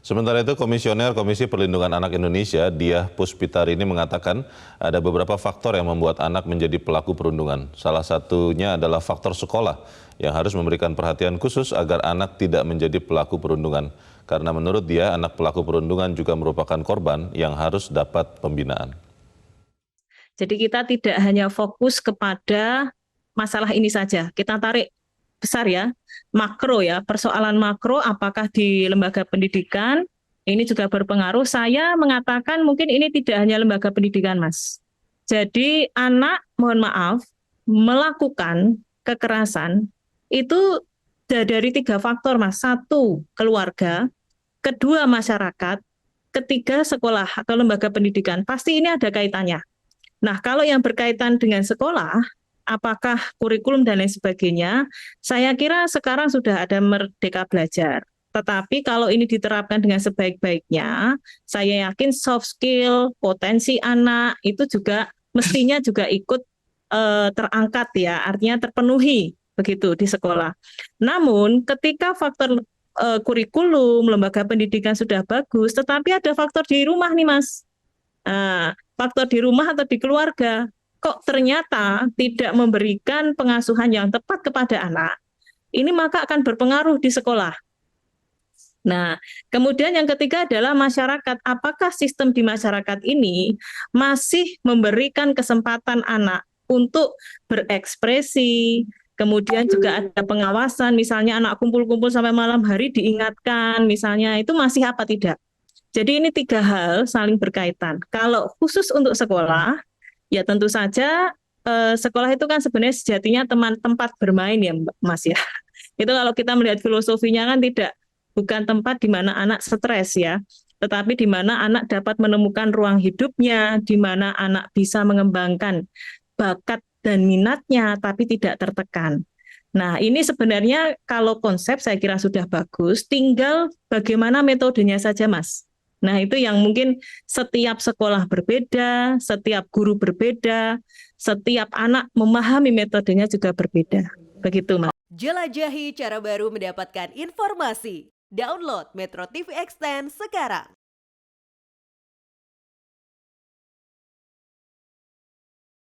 Sementara itu, Komisioner Komisi Perlindungan Anak Indonesia, Diah Puspitarini mengatakan ada beberapa faktor yang membuat anak menjadi pelaku perundungan. Salah satunya adalah faktor sekolah yang harus memberikan perhatian khusus agar anak tidak menjadi pelaku perundungan. Karena menurut dia, anak pelaku perundungan juga merupakan korban yang harus dapat pembinaan. Jadi kita tidak hanya fokus kepada masalah ini saja, kita tarik besar ya, makro ya, persoalan makro apakah di lembaga pendidikan ini juga berpengaruh. Saya mengatakan mungkin ini tidak hanya lembaga pendidikan, Mas. Jadi anak, mohon maaf, melakukan kekerasan itu dari 3 faktor, Mas. 1, keluarga, kedua masyarakat, ketiga sekolah atau lembaga pendidikan. Pasti ini ada kaitannya. Nah, kalau yang berkaitan dengan sekolah, apakah kurikulum dan lain sebagainya, saya kira sekarang sudah ada Merdeka Belajar. Tetapi kalau ini diterapkan dengan sebaik-baiknya, saya yakin soft skill, potensi anak itu juga mestinya juga ikut terangkat ya, artinya terpenuhi begitu di sekolah. Namun ketika faktor kurikulum, lembaga pendidikan sudah bagus, tetapi ada faktor di rumah nih, Mas. Faktor di rumah atau di keluarga, kok ternyata tidak memberikan pengasuhan yang tepat kepada anak, ini maka akan berpengaruh di sekolah. Nah, kemudian yang ketiga adalah masyarakat. Apakah sistem di masyarakat ini masih memberikan kesempatan anak untuk berekspresi, kemudian juga ada pengawasan, misalnya anak kumpul-kumpul sampai malam hari diingatkan, misalnya itu masih apa tidak? Jadi ini 3 hal saling berkaitan. Kalau khusus untuk sekolah, ya tentu saja sekolah itu kan sebenarnya sejatinya tempat bermain ya, Mas ya. Itu kalau kita melihat filosofinya kan bukan tempat di mana anak stres ya, tetapi di mana anak dapat menemukan ruang hidupnya, di mana anak bisa mengembangkan bakat dan minatnya, tapi tidak tertekan. Nah, ini sebenarnya kalau konsep saya kira sudah bagus, tinggal bagaimana metodenya saja, Mas. Nah, itu yang mungkin setiap sekolah berbeda, setiap guru berbeda, setiap anak memahami metodenya juga berbeda. Begitu, Mas. Jelajahi cara baru mendapatkan informasi. Download Metro TV Extend sekarang.